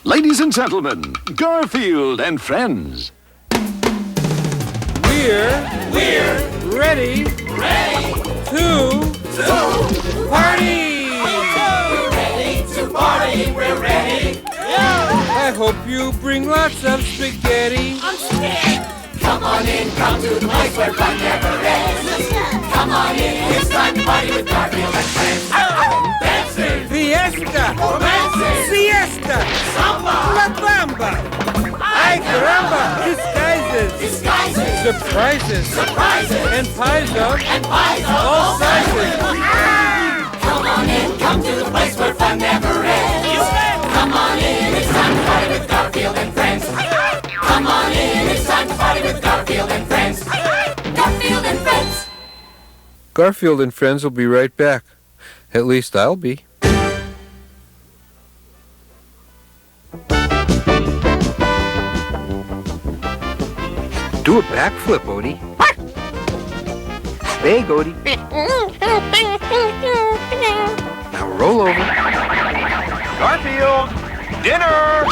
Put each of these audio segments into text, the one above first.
Ladies and gentlemen, Garfield and friends. We're ready to party! We're ready to party, we're ready. I hope you bring lots of spaghetti. I'm scared. Come on in, come to the place where fun never ends. Come on in, it's time to party with Garfield and friends. Dancing, Fiesta! romancing, Siesta! samba, La Bamba! Ay caramba! Disguises! Surprises! And pies of all sizes! Come on in, come to the place where fun never ends. Come on in, it's time to party with Garfield and friends. Come on in, it's time to party with Garfield and friends. Garfield and friends. Garfield and friends will be right back. At least I'll be. Do a backflip, Odie. Big, Odie. Now roll over. Garfield, dinner!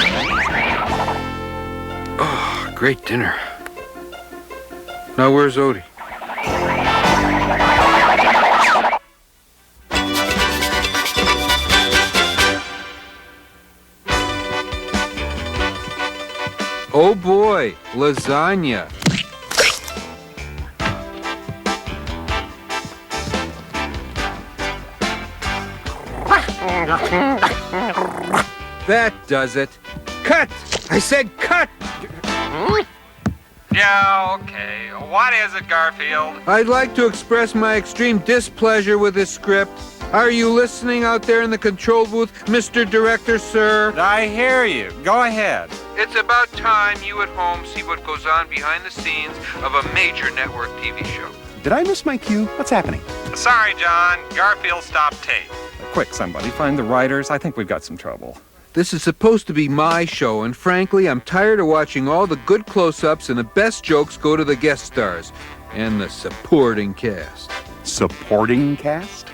Oh, great dinner. Now where's Odie? Oh boy, lasagna. That does it. Cut! I said cut! Yeah, okay. What is it, Garfield? I'd like to express my extreme displeasure with this script. Are you listening out there in the control booth, Mr. Director, sir? I hear you. Go ahead. It's about time you at home see what goes on behind the scenes of a major network TV show. Did I miss my cue? What's happening? Sorry, John. Garfield stopped tape. Quick, somebody. Find the writers. I think we've got some trouble. This is supposed to be my show, and frankly, I'm tired of watching all the good close-ups and the best jokes go to the guest stars and the supporting cast. Supporting cast?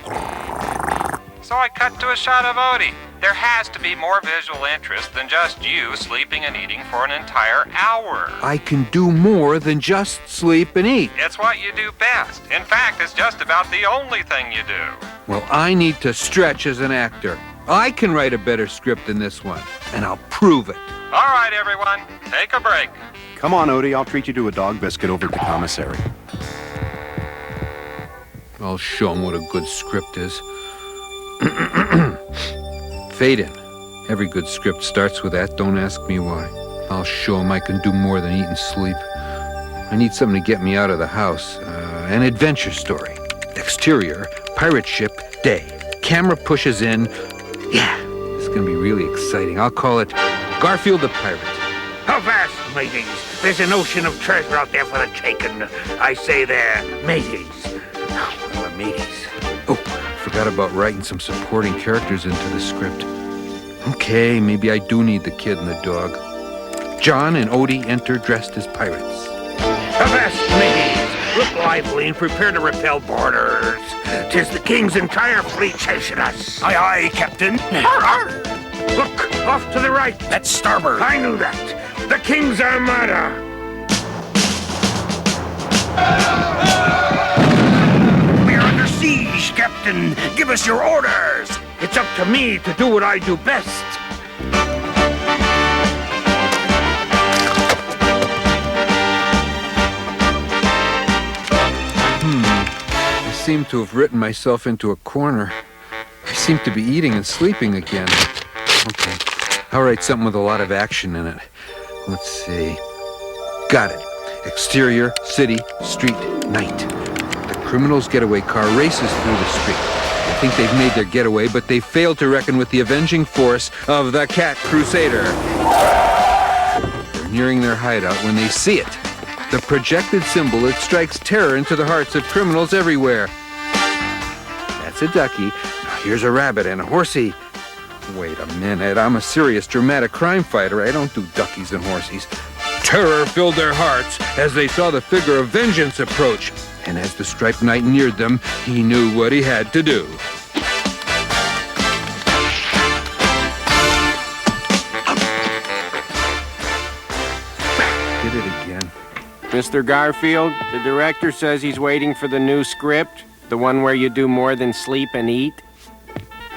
So I cut to a shot of Odie. There has to be more visual interest than just you sleeping and eating for an entire hour. I can do more than just sleep and eat. It's what you do best. In fact, it's just about the only thing you do. Well, I need to stretch as an actor. I can write a better script than this one, and I'll prove it. All right, everyone. Take a break. Come on, Odie. I'll treat you to a dog biscuit over at the commissary. I'll show him what a good script is. Fade in. Every good script starts with that. Don't ask me why. I'll show him I can do more than eat and sleep. I need something to get me out of the house. An adventure story. Exterior, pirate ship, day. Camera pushes in. Yeah, this is going to be really exciting. I'll call it Garfield the Pirate. How fast, mateys? There's an ocean of treasure out there for the taking. I say there, mateys. Well, mateys. Oh, forgot about writing some supporting characters into the script. Okay, maybe I do need the kid and the dog. John and Odie enter dressed as pirates. How fast, mateys? Look lively and prepare to repel boarders. 'Tis the king's entire fleet chasing us. Aye, aye, Captain. Arr, arr. Look, off to the right. That's starboard. I knew that. The king's armada. We're under siege, Captain. Give us your orders. It's up to me to do what I do best. I seem to have written myself into a corner. I seem to be eating and sleeping again. Okay, I'll write something with a lot of action in it. Let's see. Got it. Exterior, city, street, night. The criminals' getaway car races through the street. I think they've made their getaway, but they failed to reckon with the avenging force of the Cat Crusader. They're nearing their hideout when they see it. The projected symbol that strikes terror into the hearts of criminals everywhere. That's a ducky. Now here's a rabbit and a horsey. Wait a minute, I'm a serious dramatic crime fighter. I don't do duckies and horsies. Terror filled their hearts as they saw the figure of vengeance approach. And as the striped knight neared them, he knew what he had to do. Mr. Garfield, the director says he's waiting for the new script, the one where you do more than sleep and eat.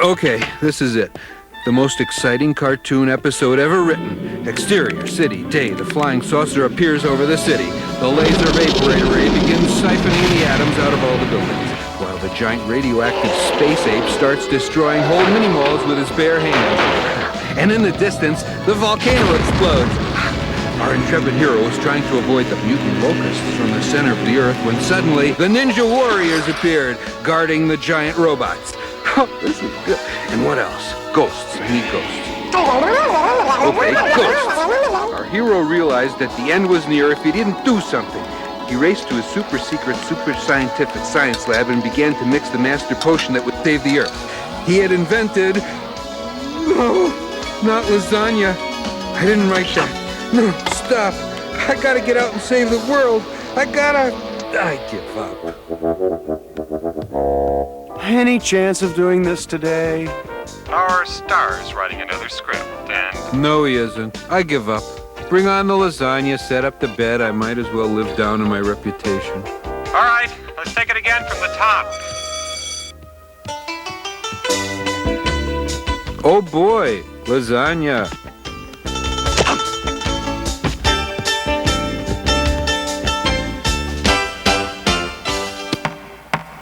Okay, this is it. The most exciting cartoon episode ever written. Exterior, city, day. The flying saucer appears over the city. The laser vaporator ray begins siphoning the atoms out of all the buildings, while the giant radioactive space ape starts destroying whole mini-malls with his bare hands. And in the distance, the volcano explodes. Our intrepid hero is trying to avoid the mutant locusts from the center of the Earth when suddenly the Ninja Warriors appeared, guarding the giant robots. Oh, this is good. And what else? Ghosts. I need ghosts. Okay, ghosts. Our hero realized that the end was near if he didn't do something. He raced to his super secret, super scientific science lab and began to mix the master potion that would save the Earth. He had invented... No, not lasagna. I didn't write that. No, stop. I gotta get out and save the world. I give up. Any chance of doing this today? Our star's writing another script, and... No, he isn't. I give up. Bring on the lasagna, set up the bed. I might as well live down on my reputation. All right, let's take it again from the top. Oh boy, lasagna.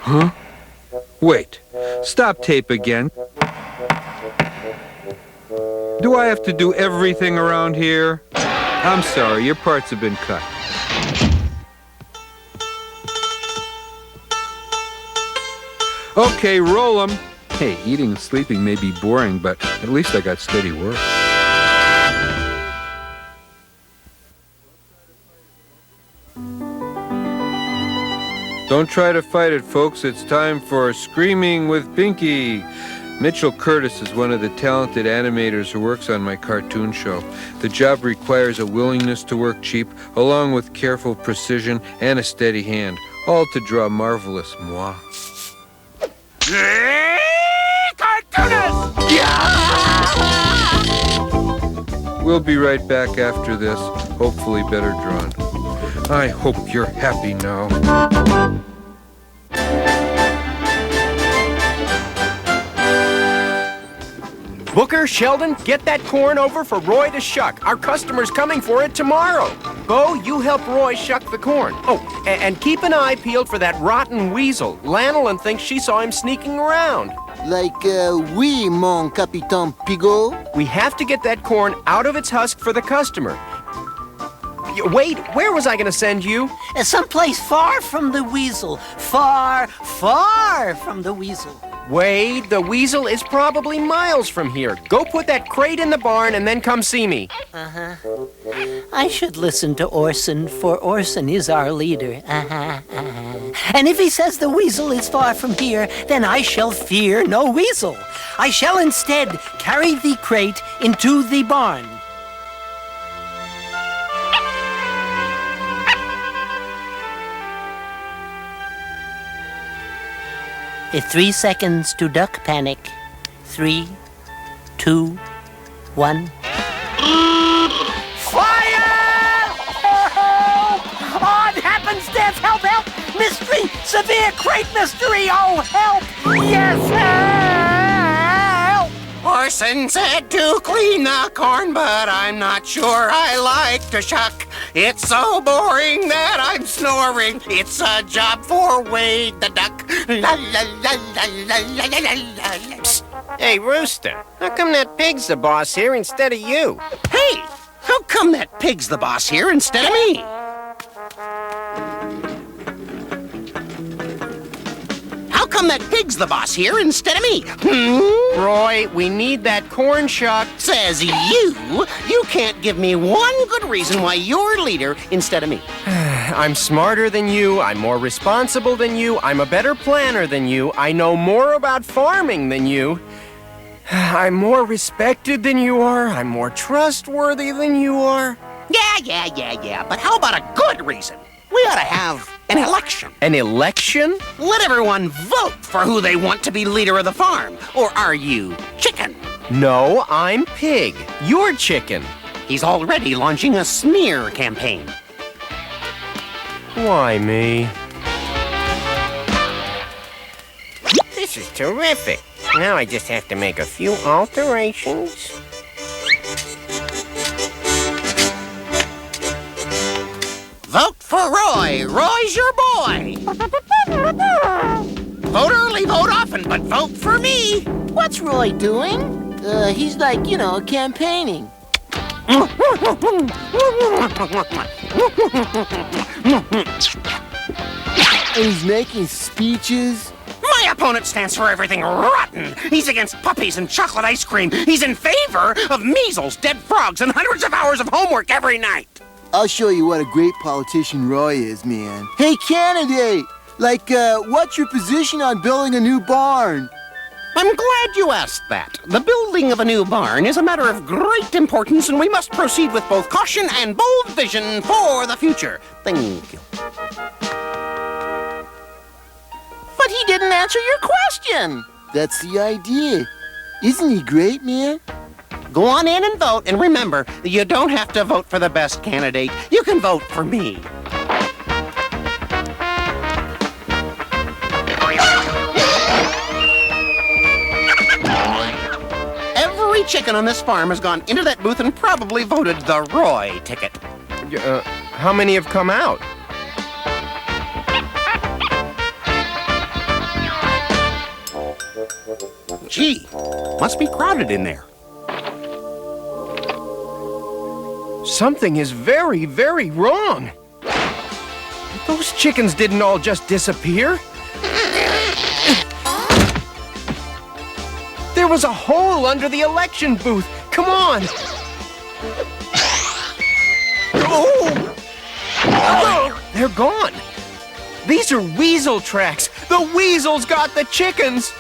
Huh? Wait. Stop tape again. Do I have to do everything around here? I'm sorry, your parts have been cut. Okay, roll 'em. Hey, eating and sleeping may be boring, but at least I got steady work. Don't try to fight it, folks. It's time for Screaming with Pinky. Mitchell Curtis is one of the talented animators who works on my cartoon show. The job requires a willingness to work cheap, along with careful precision and a steady hand, all to draw marvelous moi. Cartoonist! We'll be right back after this, hopefully better drawn. I hope you're happy now. Booker, Sheldon, get that corn over for Roy to shuck. Our customer's coming for it tomorrow. Bo, you help Roy shuck the corn. Oh, and keep an eye peeled for that rotten weasel. Lanolin thinks she saw him sneaking around. Like, oui, mon Capitaine Pigot. We have to get that corn out of its husk for the customer. Wait, where was I going to send you? Someplace far from the weasel. Far, far from the weasel. Wade, the weasel is probably miles from here. Go put that crate in the barn and then come see me. I should listen to Orson, for Orson is our leader. And if he says the weasel is far from here, then I shall fear no weasel. I shall instead carry the crate into the barn. 3 seconds to duck panic. 3, 2, 1. Fire! Help! Odd happenstance! Help, help! Mystery! Severe crate mystery! Oh, help! Yes, help! Orson said to clean the corn, but I'm not sure I like to shuck. It's so boring that I'm snoring. It's a job for Wade the duck. La la la la la la la la. Psst. Hey, Rooster, how come that pig's the boss here instead of you? Hey, how come that pig's the boss here instead of me? How come that pig's the boss here instead of me? Roy, we need that corn shucked. Says you? You can't give me one good reason why you're leader instead of me. I'm smarter than you, I'm more responsible than you, I'm a better planner than you, I know more about farming than you. I'm more respected than you are, I'm more trustworthy than you are. Yeah, but how about a good reason? We ought to have an election. An election? Let everyone vote for who they want to be leader of the farm. Or are you chicken? No, I'm pig. You're chicken. He's already launching a smear campaign. Why me? This is terrific. Now I just have to make a few alterations. Vote for Roy. Roy's your boy. Vote early, vote often, but vote for me. What's Roy doing? He's like, campaigning. And he's making speeches. My opponent stands for everything rotten. He's against puppies and chocolate ice cream. He's in favor of measles, dead frogs, and hundreds of hours of homework every night. I'll show you what a great politician Roy is, man. Hey, candidate! What's your position on building a new barn? I'm glad you asked that. The building of a new barn is a matter of great importance, and we must proceed with both caution and bold vision for the future. Thank you. But he didn't answer your question. That's the idea. Isn't he great, man? Go on in and vote, and remember, you don't have to vote for the best candidate. You can vote for me. Every chicken on this farm has gone into that booth and probably voted the Roy ticket. How many have come out? Gee, must be crowded in there. Something is very, very wrong. Those chickens didn't all just disappear. There was a hole under the election booth. Come on. Oh! They're gone. These are weasel tracks. The weasels got the chickens.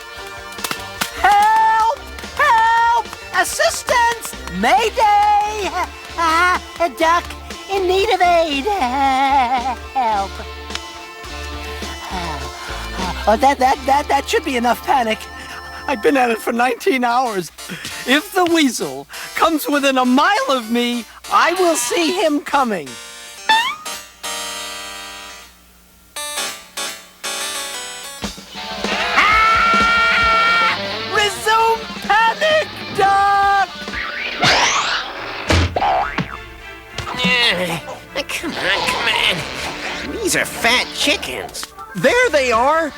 Help! Help! Assistance! Mayday! A duck in need of aid. Help! Oh, that should be enough panic. I've been at it for 19 hours. If the weasel comes within a mile of me, I will see him coming. Resume panic, duck! Come on. These are fat chickens. There they are.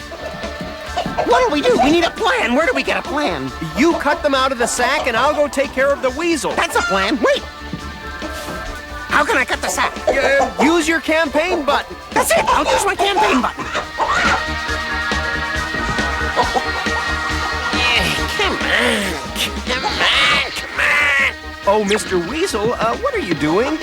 What'll we do? We need a plan. Where do we get a plan? You cut them out of the sack, and I'll go take care of the weasel. That's a plan. Wait. How can I cut the sack? Use your campaign button. That's it. I'll use my campaign button. Come on. Oh, Mr. Weasel, what are you doing?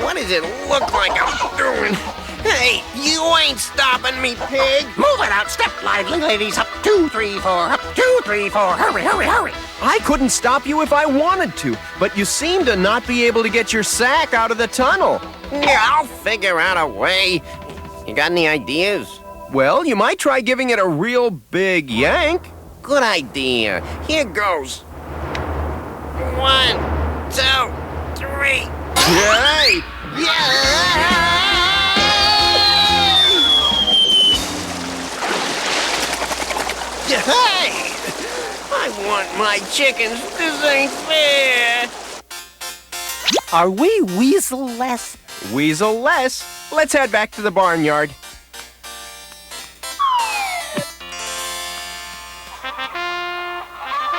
What does it look like I'm doing? Hey, you ain't stopping me, pig. Move it out. Step lively, ladies. Up, 2, 3, 4. Up, 2, 3, 4. Hurry. I couldn't stop you if I wanted to, but you seem to not be able to get your sack out of the tunnel. Yeah, I'll figure out a way. You got any ideas? Well, you might try giving it a real big yank. Good idea. Here goes. 1, 2, 3. Hey! Yeah! Hey! I want my chickens. This ain't fair. Are we weasel-less? Weasel-less. Let's head back to the barnyard.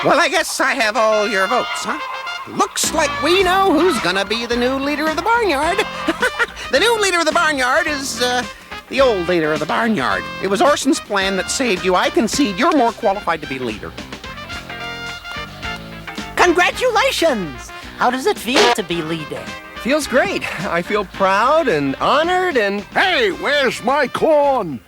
Well, I guess I have all your votes, huh? Looks like we know who's gonna be the new leader of the barnyard. The new leader of the barnyard is, the old leader of the barnyard. It was Orson's plan that saved you. I concede you're more qualified to be leader. Congratulations! How does it feel to be leader? Feels great. I feel proud and honored and... Hey, where's my corn?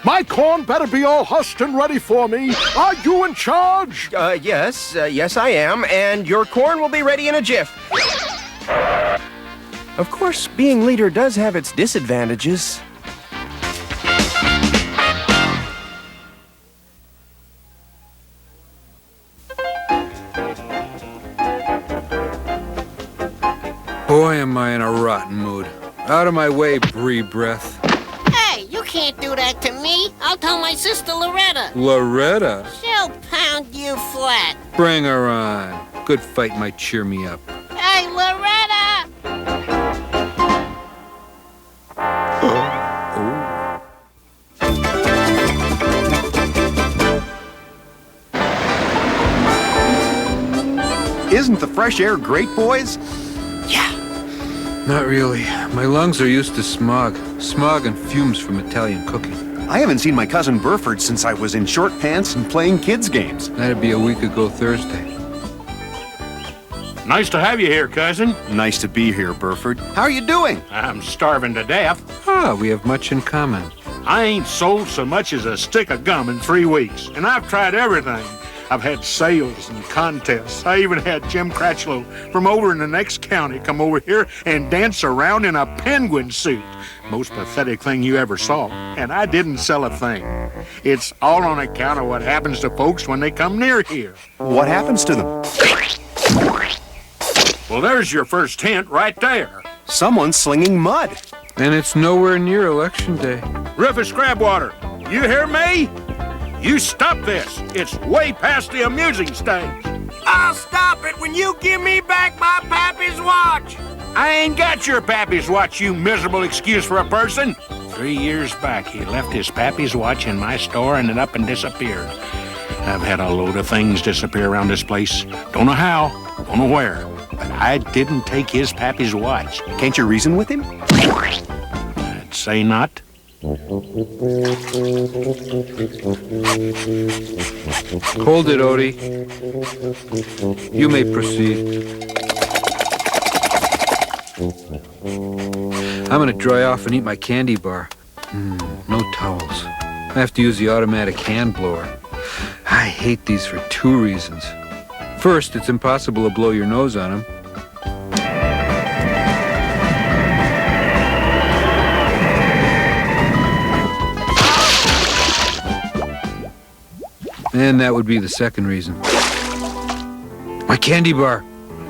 My corn better be all husked and ready for me. Are you in charge? Yes I am, and your corn will be ready in a jiff. Of course, being leader does have its disadvantages. Boy, am I in a rotten mood. Out of my way, Brie Breath. Hey, do that to me. I'll tell my sister Loretta. Loretta? She'll pound you flat. Bring her on. Good fight might cheer me up. Hey, Loretta! Isn't the fresh air great, boys? Not really. My lungs are used to smog. Smog and fumes from Italian cooking. I haven't seen my cousin Burford since I was in short pants and playing kids' games. That'd be a week ago Thursday. Nice to have you here, cousin. Nice to be here, Burford. How are you doing? I'm starving to death. Ah, we have much in common. I ain't sold so much as a stick of gum in 3 weeks, and I've tried everything. I've had sales and contests. I even had Jim Cratchlow from over in the next county come over here and dance around in a penguin suit. Most pathetic thing you ever saw. And I didn't sell a thing. It's all on account of what happens to folks when they come near here. What happens to them? Well, there's your first hint right there. Someone's slinging mud. And it's nowhere near Election Day. Rufus Crabwater, you hear me? You stop this. It's way past the amusing stage. I'll stop it when you give me back my pappy's watch. I ain't got your pappy's watch, you miserable excuse for a person. 3 years back, he left his pappy's watch in my store and it up and disappeared. I've had a load of things disappear around this place. Don't know how, don't know where, but I didn't take his pappy's watch. Can't you reason with him? I'd say not. Hold it, Odie. You may proceed. I'm gonna dry off and eat my candy bar. No towels. I have to use the automatic hand blower. I hate these for 2 reasons. First, it's impossible to blow your nose on them. And that would be the second reason. My candy bar.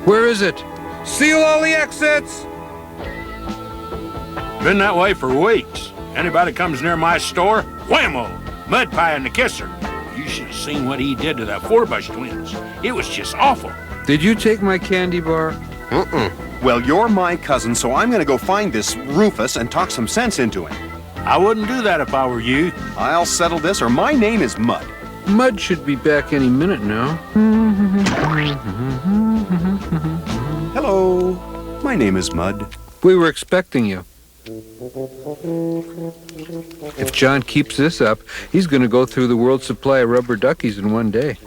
Where is it? Seal all the exits! Been that way for weeks. Anybody comes near my store, whammo! Mud pie and the kisser. You should have seen what he did to the Forbush twins. It was just awful. Did you take my candy bar? Well, you're my cousin, so I'm gonna go find this Rufus and talk some sense into him. I wouldn't do that if I were you. I'll settle this, or my name is Mud. Mud should be back any minute now. Hello. My name is Mud. We were expecting you. If John keeps this up, he's going to go through the world's supply of rubber duckies in 1 day.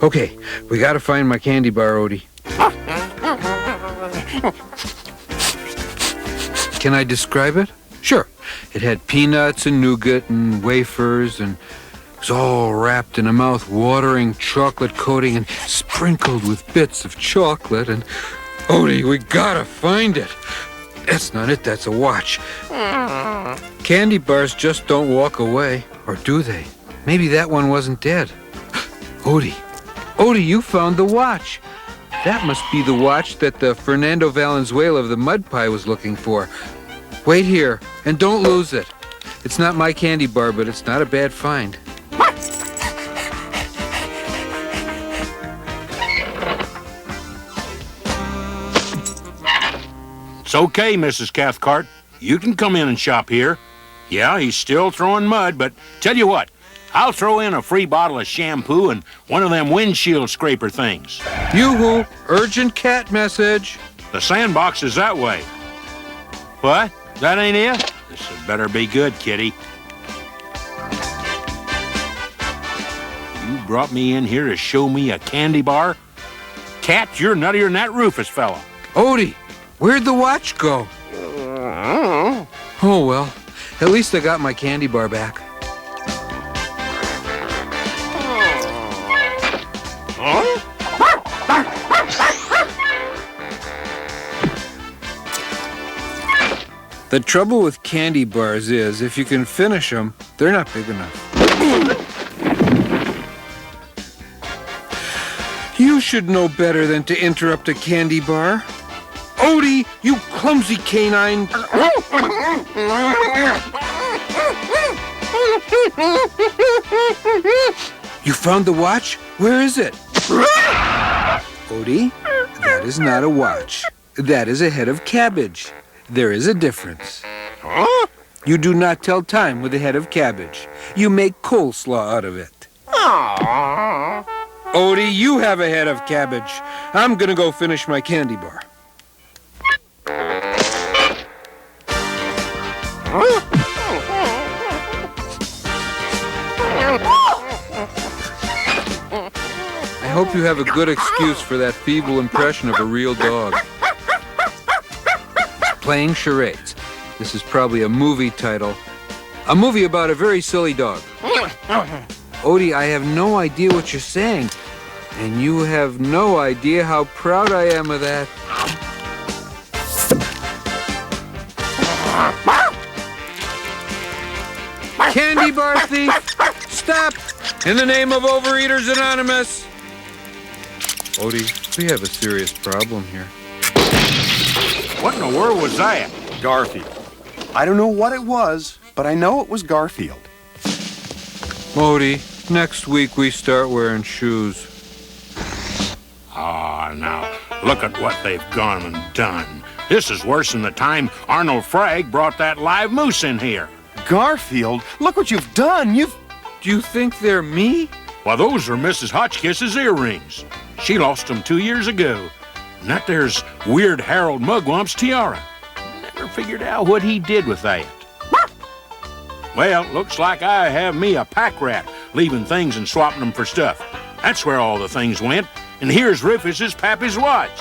Okay, we got to find my candy bar, Odie. Can I describe it? Sure. It had peanuts and nougat and wafers, and it was all wrapped in a mouth-watering chocolate coating and sprinkled with bits of chocolate. And Odie, we gotta find it. That's not it, that's a watch. Candy bars just don't walk away, or do they? Maybe that one wasn't dead. Odie, you found the watch. That must be the watch that the Fernando Valenzuela of the Mud Pie was looking for. Wait here, and don't lose it. It's not my candy bar, but it's not a bad find. It's okay, Mrs. Cathcart. You can come in and shop here. Yeah, he's still throwing mud, but tell you what, I'll throw in a free bottle of shampoo and one of them windshield scraper things. Yoo-hoo, urgent cat message. The sandbox is that way. What? That ain't it? This had better be good, kitty. You brought me in here to show me a candy bar? Cat, you're nuttier than that Rufus fella. Odie, where'd the watch go? Oh, well, at least I got my candy bar back. The trouble with candy bars is, if you can finish them, they're not big enough. You should know better than to interrupt a candy bar. Odie, you clumsy canine! You found the watch? Where is it? Odie, that is not a watch. That is a head of cabbage. There is a difference. Huh? You do not tell time with a head of cabbage. You make coleslaw out of it. Aww. Odie, you have a head of cabbage. I'm gonna go finish my candy bar. I hope you have a good excuse for that feeble impression of a real dog. Playing charades. This is probably a movie title. A movie about a very silly dog. Odie, I have no idea what you're saying. And you have no idea how proud I am of that. Candy bar thief! Stop! In the name of Overeaters Anonymous! Odie, we have a serious problem here. What in the world was that? Garfield. I don't know what it was, but I know it was Garfield. Odie, next week we start wearing shoes. Ah, now, look at what they've gone and done. This is worse than the time Arnold Frag brought that live moose in here. Garfield, look what you've done. Do you think they're me? Why, those are Mrs. Hotchkiss's earrings. She lost them 2 years ago. And that there's Weird Harold Mugwump's tiara. Never figured out what he did with that. Well, looks like I have me a pack rat, leaving things and swapping them for stuff. That's where all the things went. And here's Rufus's pappy's watch.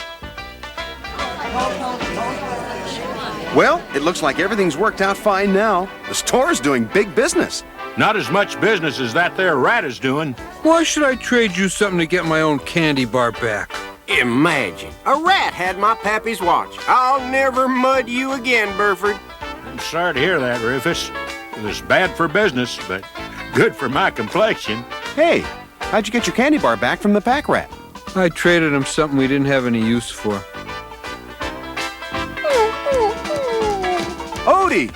Well, it looks like everything's worked out fine now. The store's doing big business. Not as much business as that there rat is doing. Why should I trade you something to get my own candy bar back? Imagine, a rat had my pappy's watch. I'll never mud you again, Burford. I'm sorry to hear that, Rufus. It was bad for business, but good for my complexion. Hey, how'd you get your candy bar back from the pack rat? I traded him something we didn't have any use for. Odie,